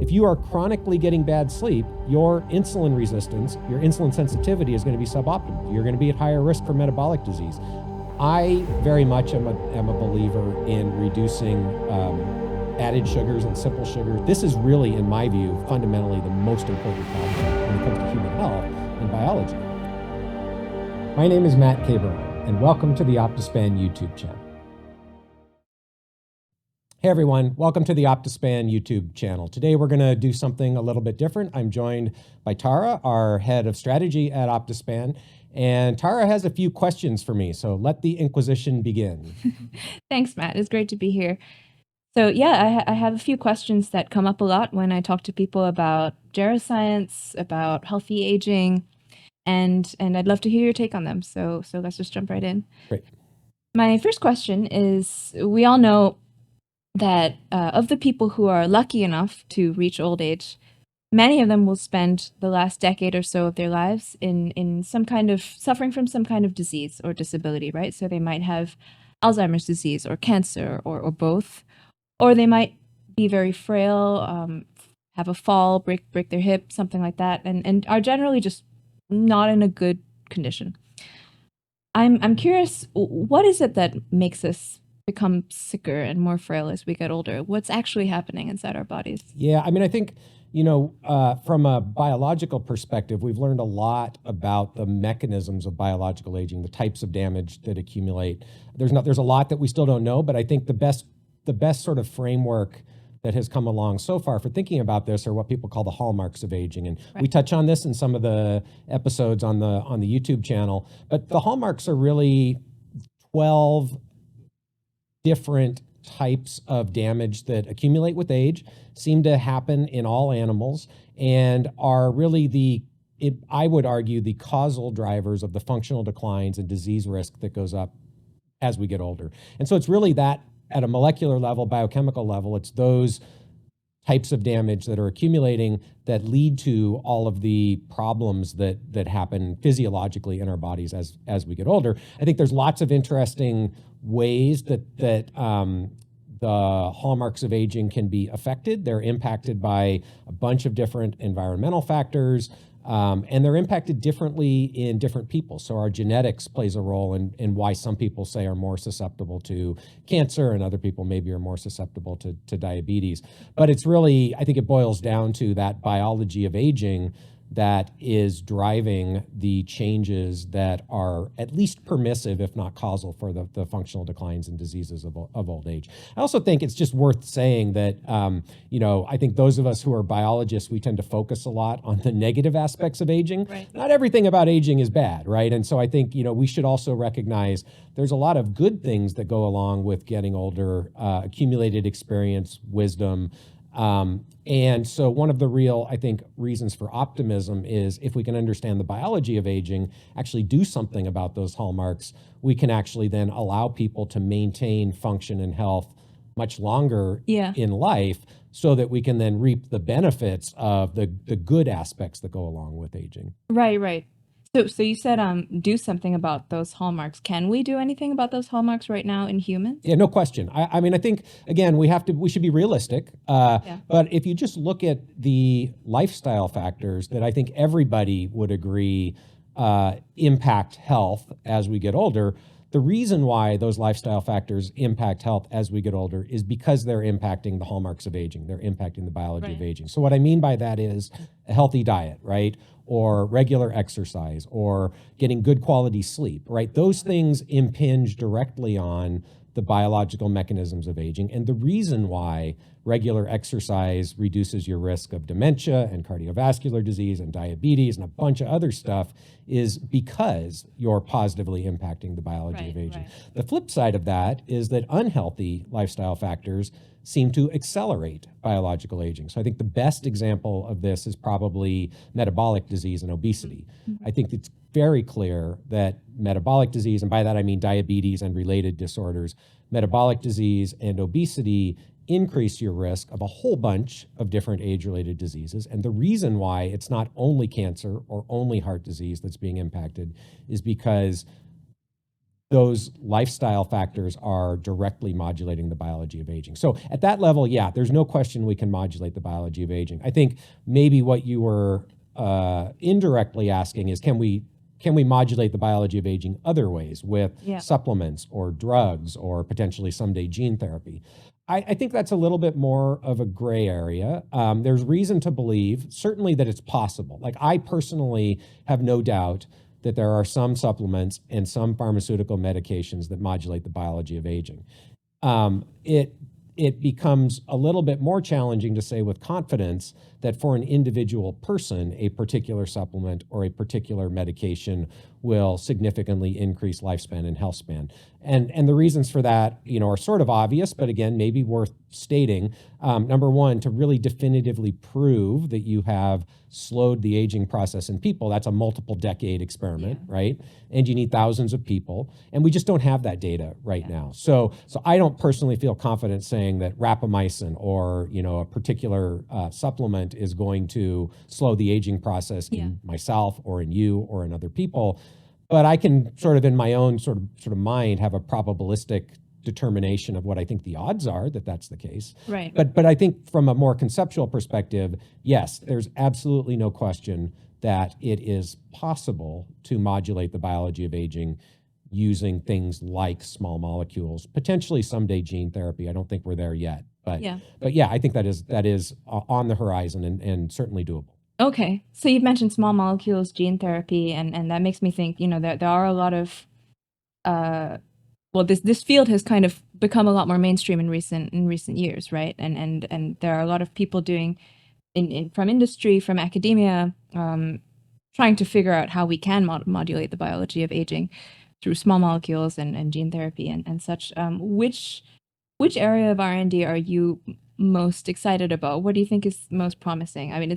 If you are chronically getting bad sleep, your insulin resistance, your insulin sensitivity is going to be suboptimal. You're going to be at higher risk for metabolic disease. I very much am a believer in reducing added sugars and simple sugar. This is really, in my view, fundamentally the most important problem when it comes to human health and biology. My name is Matt Kaeberlein, and welcome to the Optispan YouTube channel. Hey everyone, welcome to the Optispan YouTube channel. Today we're going to do something a little bit different. I'm joined by Tara, our head of strategy at Optispan, and Tara has a few questions for me, so let the Inquisition begin. Thanks, Matt. It's great to be here. So yeah, I have a few questions that come up a lot when I talk to people about geroscience, about healthy aging, and I'd love to hear your take on them. So let's just jump right in. Great. My first question is, we all know that of the people who are lucky enough to reach old age, many of them will spend the last decade or so of their lives in some kind of suffering from some kind of disease or disability, right? So they might have Alzheimer's disease or cancer or both, or they might be very frail, have a fall, break their hip, something like that, and are generally just not in a good condition. I'm curious, what is it that makes us become sicker and more frail as we get older? What's actually happening inside our bodies? Yeah, I mean, I think, from a biological perspective, we've learned a lot about the mechanisms of biological aging, the types of damage that accumulate. There's a lot that we still don't know, but I think the best sort of framework that has come along so far for thinking about this are what people call the hallmarks of aging. And we touch on this in some of the episodes on the YouTube channel, but the hallmarks are really 12 different types of damage that accumulate with age, seem to happen in all animals, and are really I would argue, the causal drivers of the functional declines and disease risk that goes up as we get older. And so it's really that at a molecular level, biochemical level, it's those types of damage that are accumulating that lead to all of the problems that happen physiologically in our bodies as we get older. I think there's lots of interesting ways that the hallmarks of aging can be affected. They're impacted by a bunch of different environmental factors, and they're impacted differently in different people. So our genetics plays a role in why some people say are more susceptible to cancer and other people maybe are more susceptible to diabetes. But it's really, I think it boils down to that biology of aging that is driving the changes that are at least permissive, if not causal, for the functional declines and diseases of old age. I also think it's just worth saying that, I think those of us who are biologists, we tend to focus a lot on the negative aspects of aging. Right. Not everything about aging is bad, right? And so I think, we should also recognize there's a lot of good things that go along with getting older, accumulated experience, wisdom. And so one of the real, I think, reasons for optimism is if we can understand the biology of aging, actually do something about those hallmarks, we can actually then allow people to maintain function and health much longer in life, so that we can then reap the benefits of the good aspects that go along with aging. Right. So you said do something about those hallmarks. Can we do anything about those hallmarks right now in humans? Yeah, no question. I mean, I think, again, we should be realistic. But if you just look at the lifestyle factors that I think everybody would agree impact health as we get older, the reason why those lifestyle factors impact health as we get older is because they're impacting the hallmarks of aging. They're impacting the biology of aging. So what I mean by that is a healthy diet, right? Or regular exercise, or getting good quality sleep, right? Those things impinge directly on the biological mechanisms of aging. And the reason why regular exercise reduces your risk of dementia and cardiovascular disease and diabetes and a bunch of other stuff is because you're positively impacting the biology of aging. The flip side of that is that unhealthy lifestyle factors seem to accelerate biological aging. So I think the best example of this is probably metabolic disease and obesity. I think it's very clear that metabolic disease, and by that I mean diabetes and related disorders, metabolic disease and obesity increase your risk of a whole bunch of different age-related diseases. And the reason why it's not only cancer or only heart disease that's being impacted is because those lifestyle factors are directly modulating the biology of aging. So at that level, yeah, there's no question we can modulate the biology of aging. I think maybe what you were indirectly asking is, can we modulate the biology of aging other ways with supplements or drugs or potentially someday gene therapy? I think that's a little bit more of a gray area. There's reason to believe, certainly, that it's possible. Like, I personally have no doubt that there are some supplements and some pharmaceutical medications that modulate the biology of aging. It becomes a little bit more challenging to say with confidence that for an individual person, a particular supplement or a particular medication will significantly increase lifespan and health span. And the reasons for that, are sort of obvious, but again, maybe worth stating. Number one, to really definitively prove that you have slowed the aging process in people, that's a multiple decade experiment, right? And you need thousands of people, and we just don't have that data right now. So I don't personally feel confident saying that rapamycin or a particular supplement is going to slow the aging process in myself or in you or in other people. But I can sort of in my own sort of mind have a probabilistic determination of what I think the odds are that that's the case. Right. But I think from a more conceptual perspective, yes, there's absolutely no question that it is possible to modulate the biology of aging using things like small molecules, potentially someday gene therapy. I don't think we're there yet. But yeah, I think that is on the horizon and certainly doable. Okay. So you've mentioned small molecules, gene therapy, and that makes me think, there are a lot of this field has kind of become a lot more mainstream in recent years, right? And there are a lot of people doing from industry, from academia, trying to figure out how we can modulate the biology of aging through small molecules and gene therapy and such. Which area of R&D are you most excited about? What do you think is most promising? I mean,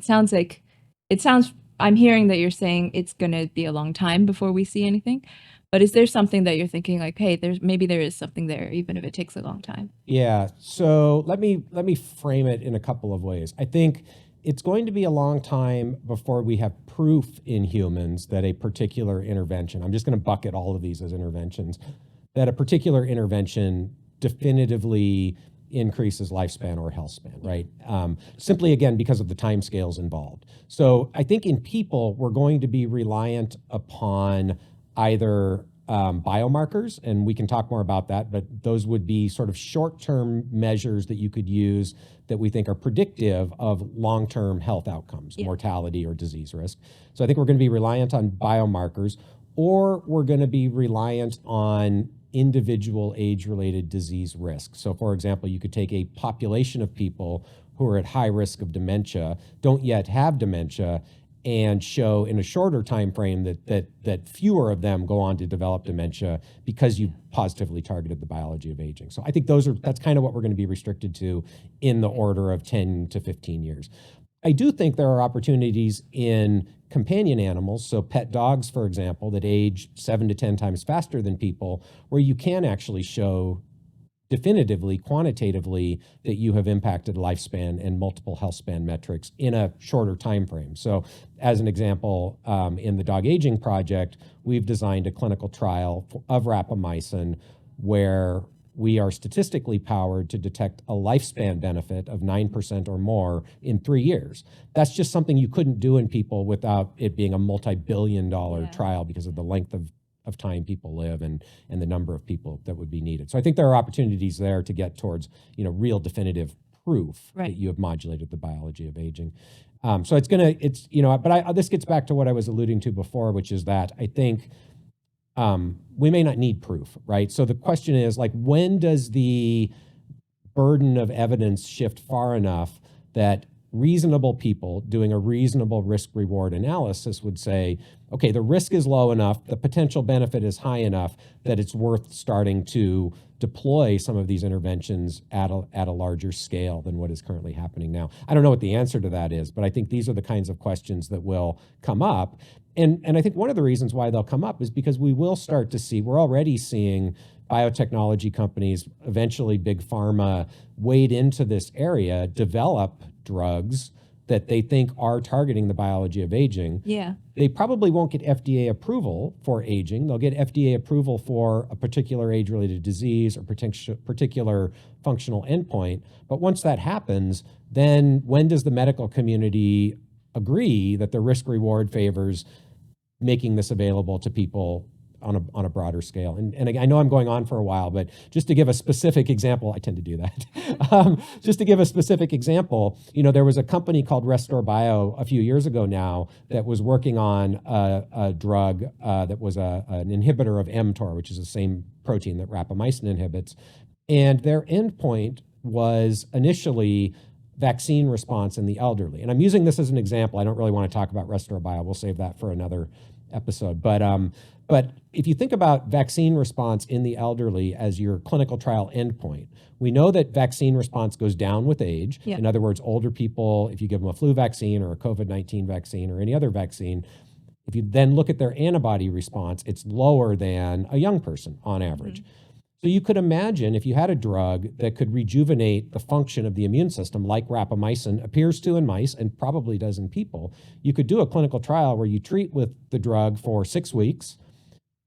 I'm hearing that you're saying it's going to be a long time before we see anything, but is there something that you're thinking like, hey, there is something there, even if it takes a long time? Yeah. So let me frame it in a couple of ways. I think it's going to be a long time before we have proof in humans that a particular intervention, I'm just going to bucket all of these as interventions, that a particular intervention definitively increases lifespan or health span, right? Simply, again, because of the timescales involved. So I think in people, we're going to be reliant upon either biomarkers, and we can talk more about that, but those would be sort of short-term measures that you could use that we think are predictive of long-term health outcomes, mortality or disease risk. So I think we're going to be reliant on biomarkers, or we're going to be reliant on individual age-related disease risk. So for example, you could take a population of people who are at high risk of dementia, don't yet have dementia, and show in a shorter time frame that fewer of them go on to develop dementia because you positively targeted the biology of aging. So I think that's kind of what we're going to be restricted to in the order of 10 to 15 years. I do think there are opportunities in companion animals, so pet dogs, for example, that age 7 to 10 times faster than people, where you can actually show definitively, quantitatively, that you have impacted lifespan and multiple health span metrics in a shorter time frame. So as an example, in the Dog Aging Project, we've designed a clinical trial of rapamycin where we are statistically powered to detect a lifespan benefit of 9% or more in 3 years. That's just something you couldn't do in people without it being a multi-billion-dollar trial because of the length of time people live and the number of people that would be needed. So I think there are opportunities there to get towards, real definitive proof that you have modulated the biology of aging. So this gets back to what I was alluding to before, which is that I think we may not need proof, right? So the question is, like, when does the burden of evidence shift far enough that reasonable people doing a reasonable risk-reward analysis would say, okay, the risk is low enough, the potential benefit is high enough that it's worth starting to deploy some of these interventions at a larger scale than what is currently happening now. I don't know what the answer to that is, but I think these are the kinds of questions that will come up. And I think one of the reasons why they'll come up is because we will start to see, we're already seeing biotechnology companies, eventually big pharma, wade into this area, develop drugs that they think are targeting the biology of aging, Yeah. they probably won't get FDA approval for aging. They'll get FDA approval for a particular age-related disease or particular functional endpoint. But once that happens, then when does the medical community agree that the risk-reward favors making this available to people on a broader scale? And I know I'm going on for a while, but just to give a specific example, I tend to do that. Just to give a specific example, there was a company called Restore Bio a few years ago now that was working on a drug that was an inhibitor of mTOR, which is the same protein that rapamycin inhibits. And their endpoint was initially vaccine response in the elderly. And I'm using this as an example. I don't really want to talk about Restore Bio. We'll save that for another episode. But if you think about vaccine response in the elderly as your clinical trial endpoint, we know that vaccine response goes down with age. Yeah. In other words, older people, if you give them a flu vaccine or a COVID-19 vaccine or any other vaccine, if you then look at their antibody response, it's lower than a young person on average. Mm-hmm. So you could imagine if you had a drug that could rejuvenate the function of the immune system, like rapamycin appears to in mice and probably does in people, you could do a clinical trial where you treat with the drug for 6 weeks,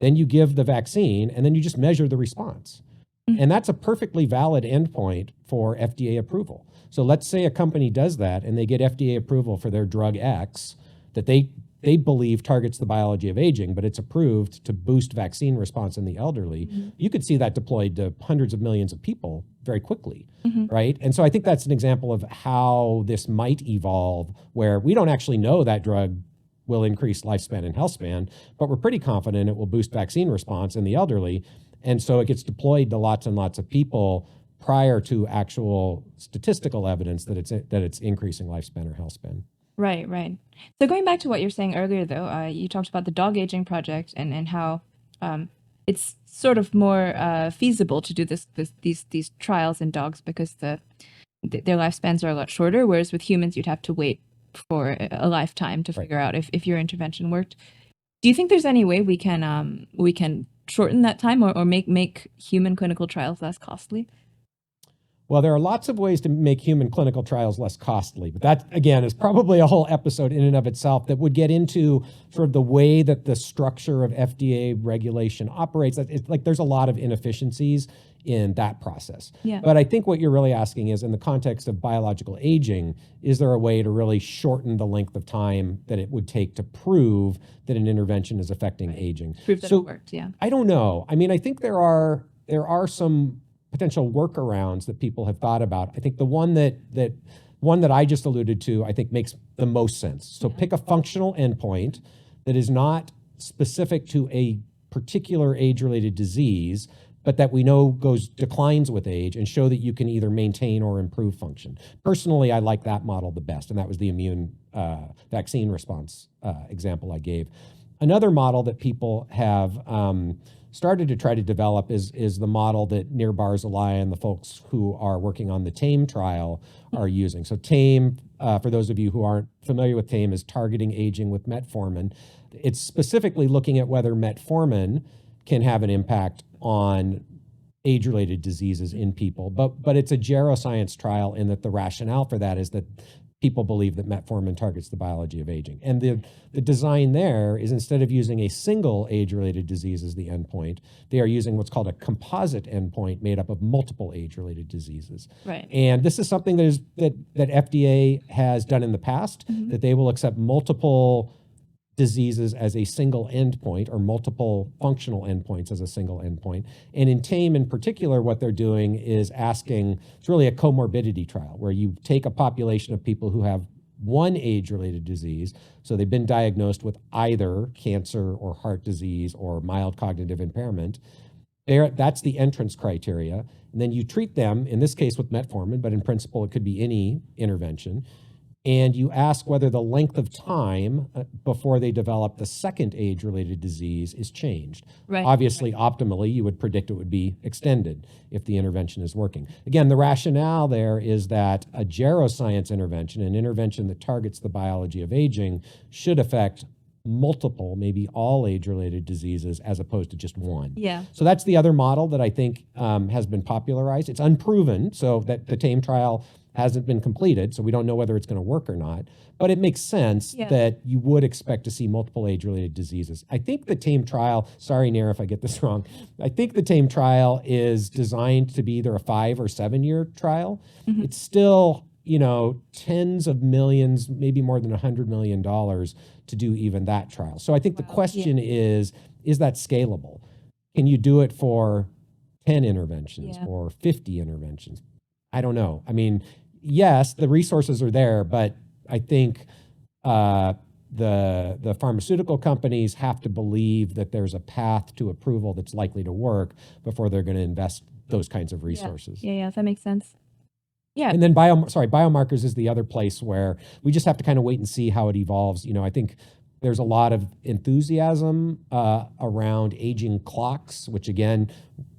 then you give the vaccine, and then you just measure the response. Mm-hmm. And that's a perfectly valid endpoint for FDA approval. So let's say a company does that and they get FDA approval for their drug X that they believe targets the biology of aging, but it's approved to boost vaccine response in the elderly. Mm-hmm. You could see that deployed to hundreds of millions of people very quickly, mm-hmm. right? And so I think that's an example of how this might evolve, where we don't actually know that drug will increase lifespan and healthspan, but we're pretty confident it will boost vaccine response in the elderly. And so it gets deployed to lots and lots of people prior to actual statistical evidence that it's increasing lifespan or healthspan. Right. So going back to what you're saying earlier, though, you talked about the dog aging project and how it's sort of more feasible to do these trials in dogs because their lifespans are a lot shorter, whereas with humans you'd have to wait for a lifetime to figure out if your intervention worked. Do you think there's any way we can shorten that time or make human clinical trials less costly? Well, there are lots of ways to make human clinical trials less costly, but that, again, is probably a whole episode in and of itself that would get into sort of the way that the structure of FDA regulation operates. It's like there's a lot of inefficiencies in that process. Yeah. But I think what you're really asking is, in the context of biological aging, is there a way to really shorten the length of time that it would take to prove that an intervention is affecting aging? Prove that it worked, yeah. I don't know. I mean, I think there are some potential workarounds that people have thought about. I think the one that I just alluded to, I think makes the most sense. So pick a functional endpoint that is not specific to a particular age-related disease, but that we know declines with age, and show that you can either maintain or improve function. Personally, I like that model the best, and that was the immune vaccine response example I gave. Another model that people have started to try to develop is the model that Nir Barzilai and the folks who are working on the TAME trial are using. So TAME, for those of you who aren't familiar with TAME, is targeting aging with metformin. It's specifically looking at whether metformin can have an impact on age-related diseases in people, but it's a geroscience trial in that the rationale for that is that people believe that metformin targets the biology of aging. And the design there is, instead of using a single age-related disease as the endpoint, they are using what's called a composite endpoint made up of multiple age-related diseases. Right. And this is something that FDA has done in the past, mm-hmm. that they will accept multiple diseases as a single endpoint, or multiple functional endpoints as a single endpoint. And in TAME in particular, what they're doing is asking, it's really a comorbidity trial, where you take a population of people who have one age-related disease, so they've been diagnosed with either cancer or heart disease or mild cognitive impairment. That's the entrance criteria. And then you treat them, in this case with metformin, but in principle it could be any intervention. And you ask whether the length of time before they develop the second age-related disease is changed. Right. Obviously, optimally, you would predict it would be extended if the intervention is working. Again, the rationale there is that a geroscience intervention, an intervention that targets the biology of aging, should affect multiple, maybe all age-related diseases as opposed to just one. Yeah. So that's the other model that I think has been popularized. It's unproven, so that the TAME trial hasn't been completed, so we don't know whether it's going to work or not. But it makes sense that you would expect to see multiple age-related diseases. I think the TAME trial, sorry, Nair, if I get this wrong, I think the TAME trial is designed to be either a 5 or 7 year trial. It's still, tens of millions, maybe more than $100 million to do even that trial. So I think the question is that scalable? Can you do it for 10 interventions or 50 interventions? I don't know. I mean, yes, the resources are there, but I think the pharmaceutical companies have to believe that there's a path to approval that's likely to work before they're going to invest those kinds of resources. Yeah, that makes sense. Yeah. And then biomarkers is the other place where we just have to kind of wait and see how it evolves. I think there's a lot of enthusiasm around aging clocks, which again,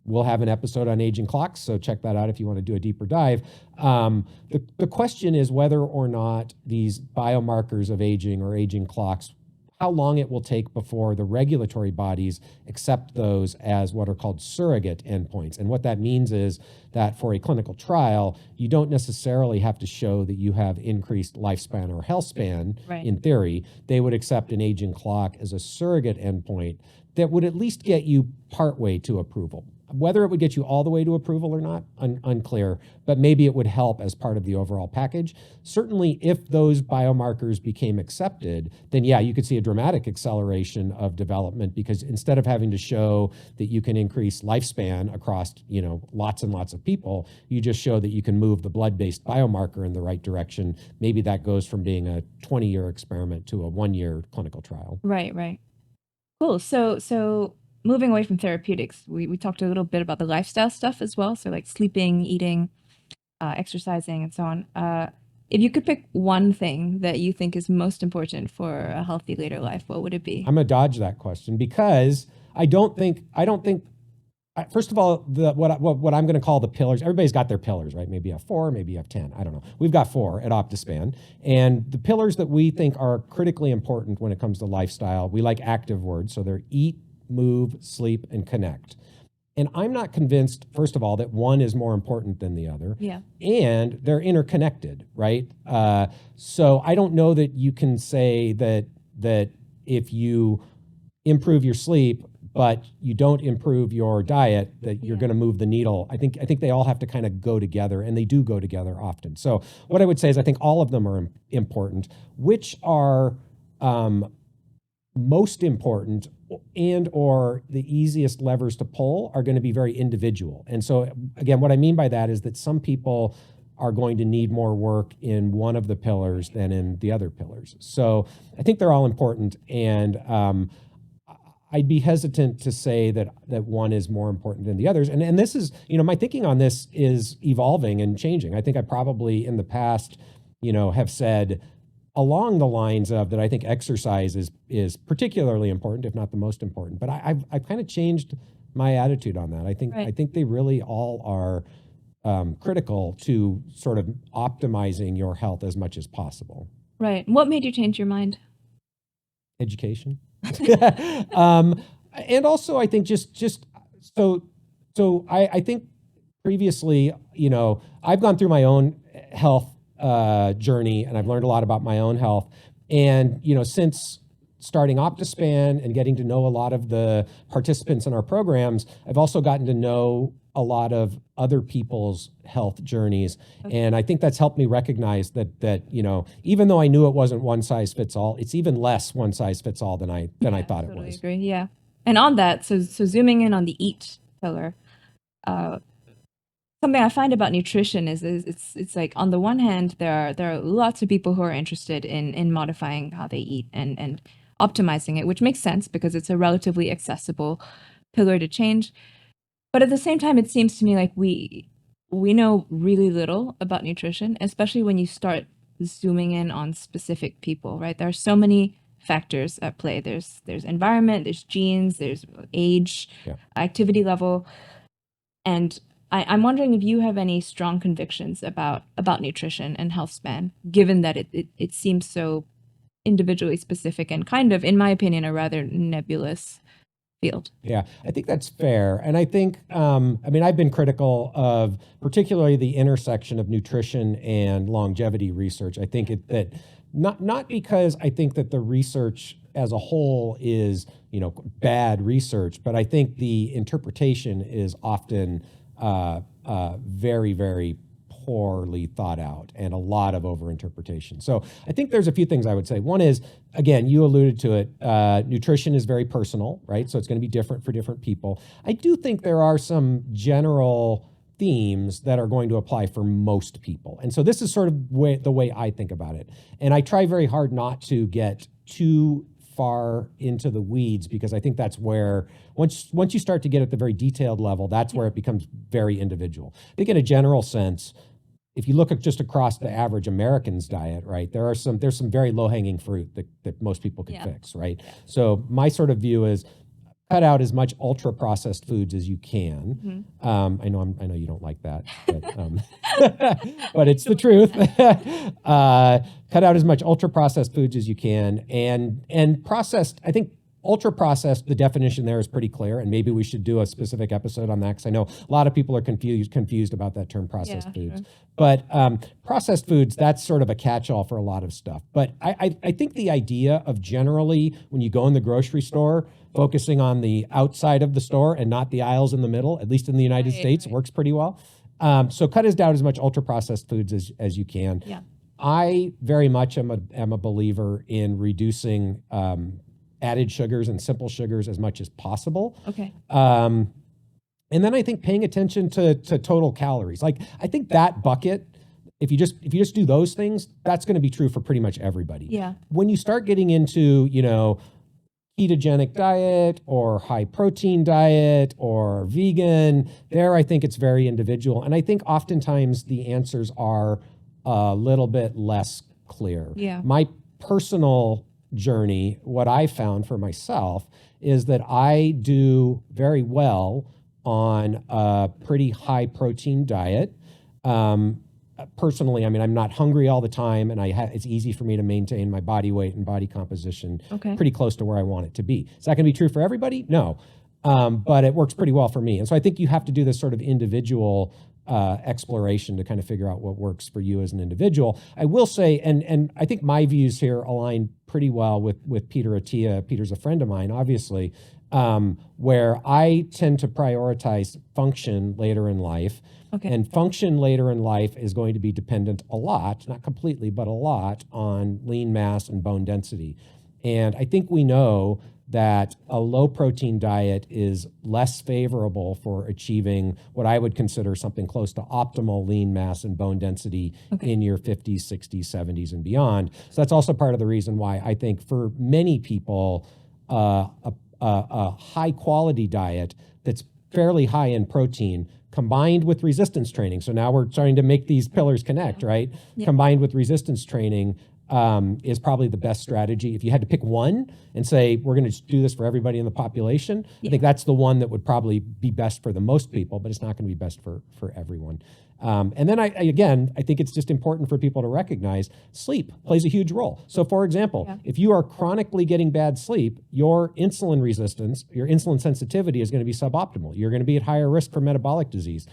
we'll have an episode on aging clocks, so check that out if you want to do a deeper dive. The question is whether or not these biomarkers of aging or aging clocks, how long it will take before the regulatory bodies accept those as what are called surrogate endpoints. And what that means is that for a clinical trial, you don't necessarily have to show that you have increased lifespan or healthspan. In theory. They would accept an aging clock as a surrogate endpoint that would at least get you partway to approval. Whether it would get you all the way to approval or not, unclear, but maybe it would help as part of the overall package. Certainly, if those biomarkers became accepted, then yeah, you could see a dramatic acceleration of development, because instead of having to show that you can increase lifespan across, lots and lots of people, you just show that you can move the blood-based biomarker in the right direction. Maybe that goes from being a 20-year experiment to a 1-year clinical trial. Right. Cool. So moving away from therapeutics, we talked a little bit about the lifestyle stuff as well. So like sleeping, eating, exercising, and so on. If you could pick one thing that you think is most important for a healthy later life, what would it be? I'm gonna dodge that question because I don't think. First of all, what I'm going to call the pillars. Everybody's got their pillars, right? Maybe you have 4, maybe you have 10. I don't know. We've got 4 at Optispan, and the pillars that we think are critically important when it comes to lifestyle. We like active words, so they're eat, move, sleep, and connect. And I'm not convinced, first of all, that one is more important than the other. Yeah. And they're interconnected, right? So I don't know that you can say that if you improve your sleep, but you don't improve your diet, that you're going to move the needle. I think they all have to kind of go together, and they do go together often. So what I would say is I think all of them are important. Which are most important and or the easiest levers to pull are going to be very individual. And so again, what I mean by that is that some people are going to need more work in one of the pillars than in the other pillars. So I think they're all important, and I'd be hesitant to say that one is more important than the others. And this is, my thinking on this is evolving and changing. I think I probably in the past, have said along the lines of that I think exercise is particularly important, if not the most important. But I've kind of changed my attitude on that. I think they really all are critical to sort of optimizing your health as much as possible. Right. What made you change your mind? Education. And also I think just so I think previously, I've gone through my own health journey, and I've learned a lot about my own health. And, since starting Optispan and getting to know a lot of the participants in our programs, I've also gotten to know a lot of other people's health journeys. Okay. And I think that's helped me recognize that, even though I knew it wasn't one size fits all, it's even less one size fits all than I thought it was. Agree. Yeah. And on that, so zooming in on the eat pillar, something I find about nutrition is it's like, on the one hand, there are lots of people who are interested in modifying how they eat and optimizing it, which makes sense because it's a relatively accessible pillar to change. But at the same time, it seems to me like we know really little about nutrition, especially when you start zooming in on specific people, right? There are so many factors at play. There's environment, there's genes, there's age, activity level. And I'm wondering if you have any strong convictions about nutrition and health span, given that it seems so individually specific and kind of, in my opinion, a rather nebulous field. Yeah, I think that's fair. And I think, I've been critical of particularly the intersection of nutrition and longevity research. I think that not because I think that the research as a whole is, bad research, but I think the interpretation is often very, very poorly thought out and a lot of overinterpretation. So I think there's a few things I would say. One is, again, you alluded to it, nutrition is very personal, right? So it's going to be different for different people. I do think there are some general themes that are going to apply for most people. And so this is sort of the way I think about it. And I try very hard not to get too far into the weeds, because I think that's where, once you start to get at the very detailed level, that's where it becomes very individual. I think in a general sense, if you look at just across the average American's diet, right, there's some very low-hanging fruit that most people can fix, right? So my sort of view is cut out as much ultra-processed foods as you can. I know you don't like that, but, but it's the truth. Cut out as much ultra-processed foods as you can, and processed. I think ultra-processed, the definition there is pretty clear, and maybe we should do a specific episode on that, because I know a lot of people are confused about that term, processed foods. Sure. But processed foods, that's sort of a catch-all for a lot of stuff. But I think the idea of generally, when you go in the grocery store, focusing on the outside of the store and not the aisles in the middle, at least in the United States, works pretty well. So cut out as much ultra-processed foods as you can. Yeah. I very much am a believer in reducing added sugars and simple sugars as much as possible. Okay. And then I think paying attention to total calories. Like, I think that bucket, if you just do those things, that's going to be true for pretty much everybody. Yeah. When you start getting into, ketogenic diet or high protein diet or vegan, there I think it's very individual. And I think oftentimes the answers are a little bit less clear. Yeah. My personal journey, what I found for myself is that I do very well on a pretty high protein diet. Personally, I'm not hungry all the time, and it's easy for me to maintain my body weight and body composition pretty close to where I want it to be. Is that going to be true for everybody? No. But it works pretty well for me. And so I think you have to do this sort of individual exploration to kind of figure out what works for you as an individual. I will say, and I think my views here align pretty well with Peter Attia. Peter's a friend of mine, obviously, where I tend to prioritize function later in life. Okay. And function later in life is going to be dependent a lot, not completely, but a lot, on lean mass and bone density. And I think we know that a low protein diet is less favorable for achieving what I would consider something close to optimal lean mass and bone density in your 50s, 60s, 70s, and beyond. So that's also part of the reason why I think for many people, a high quality diet that's fairly high in protein combined with resistance training. So now we're starting to make these pillars connect, right? Yeah. Combined with resistance training is probably the best strategy. If you had to pick one and say, we're going to do this for everybody in the population, I think that's the one that would probably be best for the most people, but it's not going to be best for everyone. And then I think it's just important for people to recognize sleep plays a huge role. So for example, if you are chronically getting bad sleep, your insulin resistance, your insulin sensitivity is going to be suboptimal. You're going to be at higher risk for metabolic disease.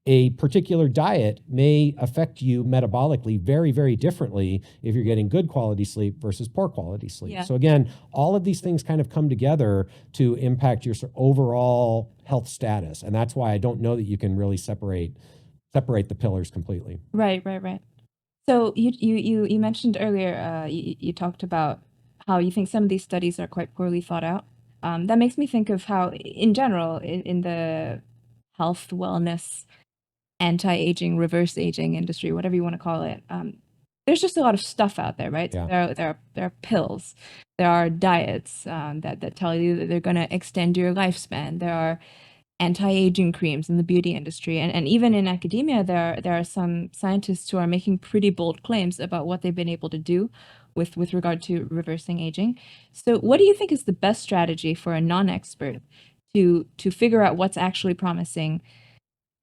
A particular diet may affect you metabolically very, very differently if you're getting good quality sleep versus poor quality sleep. Yeah. So again, all of these things kind of come together to impact your overall health status. And that's why I don't know that you can really separate the pillars completely. Right. So you mentioned earlier, you talked about how you think some of these studies are quite poorly thought out. That makes me think of how, in general, in the health, wellness, anti-aging, reverse aging industry, whatever you want to call it, there's just a lot of stuff out there, right? Yeah. There are pills, there are diets that tell you that they're going to extend your lifespan. There are anti-aging creams in the beauty industry, and even in academia, there are some scientists who are making pretty bold claims about what they've been able to do with regard to reversing aging. So, what do you think is the best strategy for a non-expert to figure out what's actually promising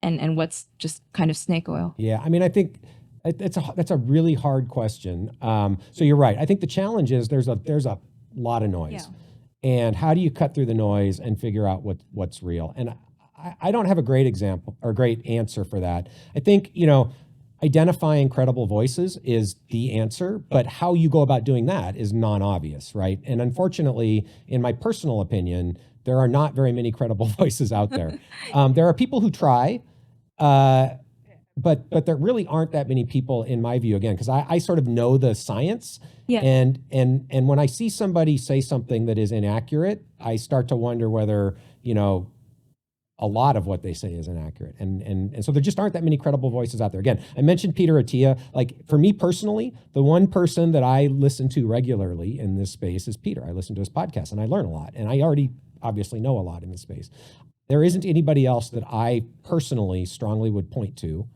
and what's just kind of snake oil? Yeah, I think that's a really hard question. So you're right. I think the challenge is there's a lot of noise. Yeah. and how do you cut through the noise and figure out what's real? And I don't have a great example or great answer for that. I think, identifying credible voices is the answer, but how you go about doing that is non-obvious, right? And unfortunately, in my personal opinion, there are not very many credible voices out there. There are people who try, but there really aren't that many people, in my view, again, because I sort of know the science. Yeah. And when I see somebody say something that is inaccurate, I start to wonder whether, a lot of what they say is inaccurate. And so there just aren't that many credible voices out there. Again, I mentioned Peter Attia. Like, for me personally, the one person that I listen to regularly in this space is Peter. I listen to his podcast and I learn a lot. And I already obviously know a lot in this space. There isn't anybody else that I personally strongly would point to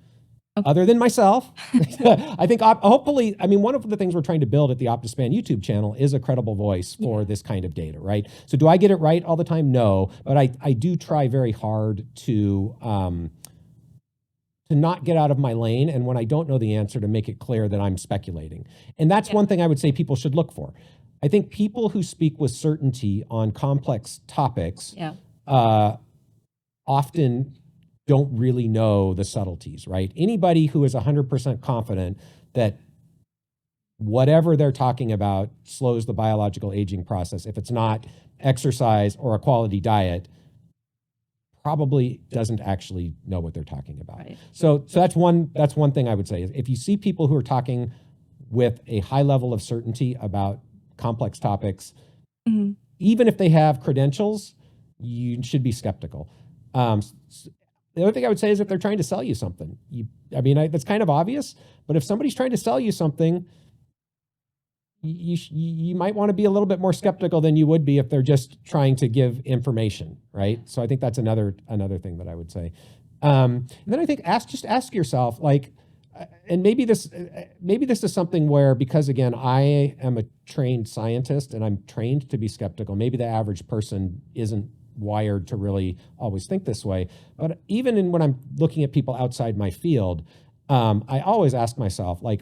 other than myself. I think hopefully, one of the things we're trying to build at the Optispan YouTube channel is a credible voice for this kind of data, right? So do I get it right all the time? No, but I do try very hard to not get out of my lane. And when I don't know the answer, to make it clear that I'm speculating. And that's one thing I would say people should look for. I think people who speak with certainty on complex topics often don't really know the subtleties, right? Anybody who is 100% confident that whatever they're talking about slows the biological aging process, if it's not exercise or a quality diet, probably doesn't actually know what they're talking about. Right. So that's one thing I would say is, if you see people who are talking with a high level of certainty about complex topics, even if they have credentials, you should be skeptical. The other thing I would say is, if they're trying to sell you something, that's kind of obvious, but if somebody's trying to sell you something, you might want to be a little bit more skeptical than you would be if they're just trying to give information, right? So I think that's another thing that I would say. And then I think ask yourself, like, and maybe this is something where, because again, I am a trained scientist and I'm trained to be skeptical. Maybe the average person isn't wired to really always think this way. But even when I'm looking at people outside my field, I always ask myself, like,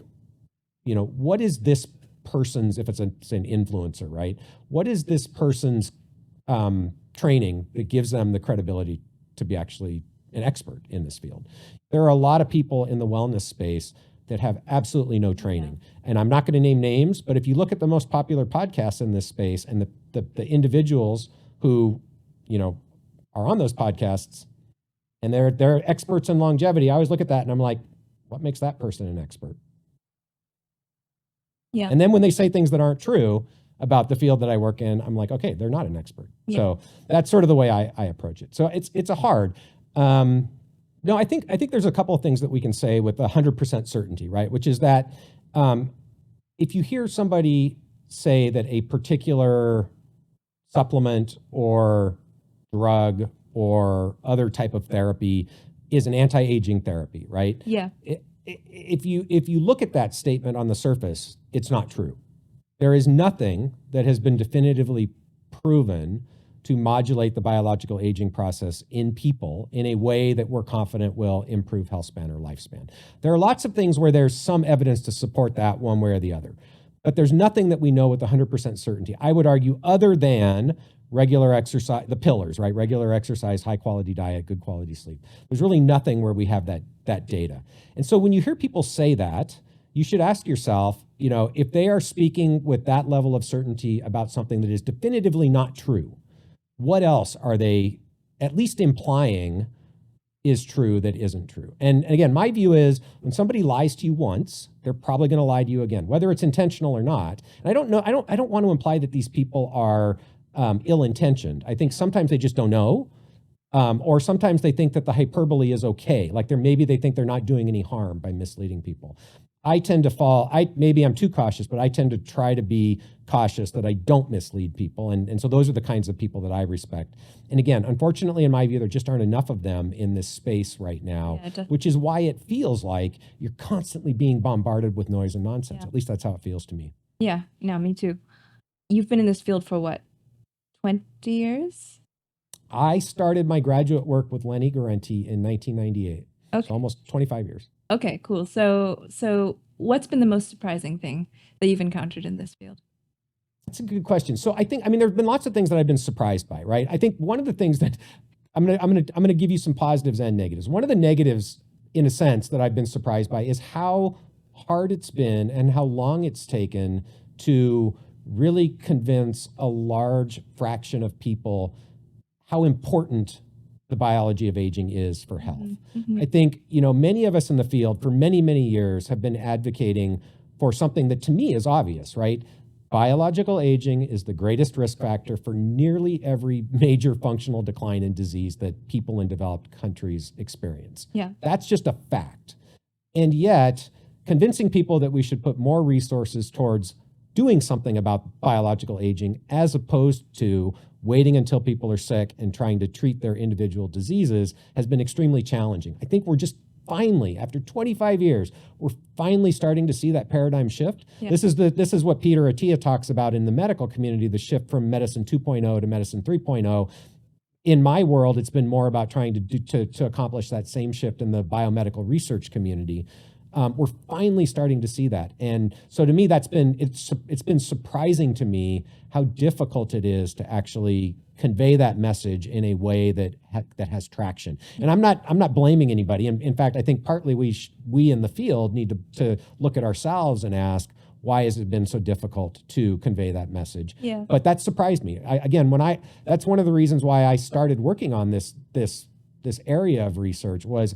what is this person's, if it's an influencer, right? What is this person's training that gives them the credibility to be actually an expert in this field? There are a lot of people in the wellness space that have absolutely no training. And I'm not going to name names, but if you look at the most popular podcasts in this space and the individuals who are on those podcasts, and they're experts in longevity, I always look at that and I'm like, what makes that person an expert? Yeah. And then when they say things that aren't true about the field that I work in, I'm like, okay, they're not an expert. Yeah. So that's sort of the way I approach it. So it's a hard. No, I think there's a couple of things that we can say with 100% certainty, right? Which is that if you hear somebody say that a particular supplement or drug or other type of therapy is an anti-aging therapy, right? Yeah. If you look at that statement on the surface, it's not true. There is nothing that has been definitively proven to modulate the biological aging process in people in a way that we're confident will improve health span or lifespan. There are lots of things where there's some evidence to support that one way or the other, but there's nothing that we know with 100% certainty, I would argue, other than regular exercise, the pillars, right? Regular exercise, high quality diet, good quality sleep. There's really nothing where we have that data. And so when you hear people say that, you should ask yourself, if they are speaking with that level of certainty about something that is definitively not true, what else are they at least implying is true that isn't true? And again, my view is, when somebody lies to you once, they're probably going to lie to you again, whether it's intentional or not. And I don't want to imply that these people are ill-intentioned. I think sometimes they just don't know, or sometimes they think that the hyperbole is okay. Like maybe they think they're not doing any harm by misleading people. I tend to maybe I'm too cautious, but I tend to try to be cautious that I don't mislead people. And so those are the kinds of people that I respect. And again, unfortunately, in my view, there just aren't enough of them in this space right now, which is why it feels like you're constantly being bombarded with noise and nonsense. At least that's how it feels to me. Yeah, no, me too. You've been in this field for what, 20 years? I started my graduate work with Lenny Guarenti in 1998. Okay. So almost 25 years. Okay, cool. So what's been the most surprising thing that you've encountered in this field? That's a good question. So I think, I mean, there's been lots of things that I've been surprised by, right? I think one of the things that I'm gonna give you some positives and negatives. One of the negatives, in a sense, that I've been surprised by is how hard it's been and how long it's taken to really convince a large fraction of people how important the biology of aging is for health. I think, many of us in the field for many, many years have been advocating for something that to me is obvious, right? Biological aging is the greatest risk factor for nearly every major functional decline and disease that people in developed countries experience. Yeah. That's just a fact. And yet, convincing people that we should put more resources towards doing something about biological aging as opposed to waiting until people are sick and trying to treat their individual diseases has been extremely challenging. I think we're just finally, after 25 years, we're finally starting to see that paradigm shift. Yeah. This is what Peter Attia talks about in the medical community, the shift from medicine 2.0 to medicine 3.0. In my world, it's been more about trying to accomplish that same shift in the biomedical research community. We're finally starting to see that, and so to me, it's been surprising to me how difficult it is to actually convey that message in a way that has traction. And I'm not blaming anybody. In fact, I think partly we in the field need to look at ourselves and ask, why has it been so difficult to convey that message? Yeah. But that surprised me. That's one of the reasons why I started working on this area of research was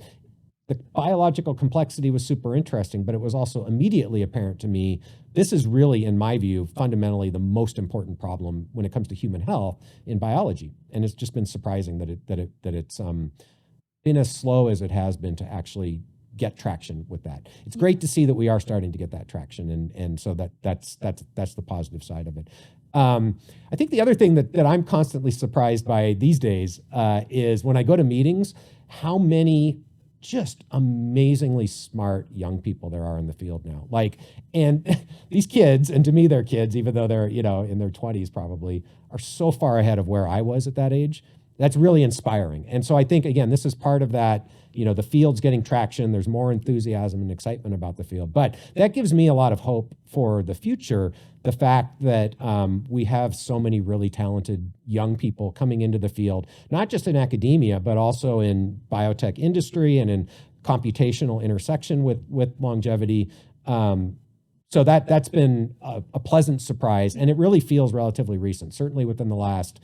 the biological complexity was super interesting, but it was also immediately apparent to me, this is really, in my view, fundamentally the most important problem when it comes to human health in biology. And it's just been surprising that it's been as slow as it has been to actually get traction with that. It's great to see that we are starting to get that traction, and so that's the positive side of it. I think the other thing that I'm constantly surprised by these days is when I go to meetings, how many just amazingly smart young people there are in the field now. And these kids, and to me they're kids, even though they're, in their 20s probably, are so far ahead of where I was at that age. That's really inspiring. And so I think, again, this is part of that, the field's getting traction. There's more enthusiasm and excitement about the field. But that gives me a lot of hope for the future. The fact that we have so many really talented young people coming into the field, not just in academia, but also in biotech industry and in computational intersection with longevity. So that's been a pleasant surprise. And it really feels relatively recent, certainly within the last,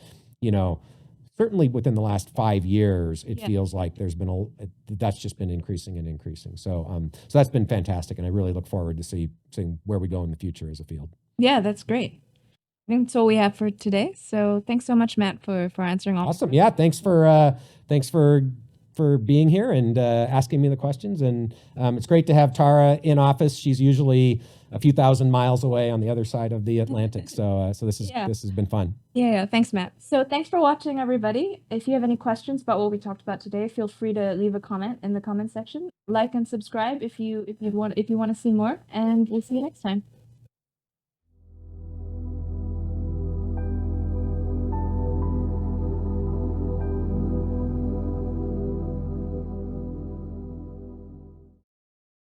certainly within the last 5 years, it feels like there's been that's just been increasing and increasing. So that's been fantastic, and I really look forward to seeing where we go in the future as a field. Yeah, that's great. I think that's all we have for today. So thanks so much, Matt, for answering all. Awesome. Yeah, thanks for being here and asking me the questions. And it's great to have Tara in office. She's usually a few thousand miles away on the other side of the Atlantic. So this has been fun. Yeah. Thanks, Matt. So thanks for watching, everybody. If you have any questions about what we talked about today, feel free to leave a comment in the comment section. Like and subscribe if you want to see more, and we'll see you next time.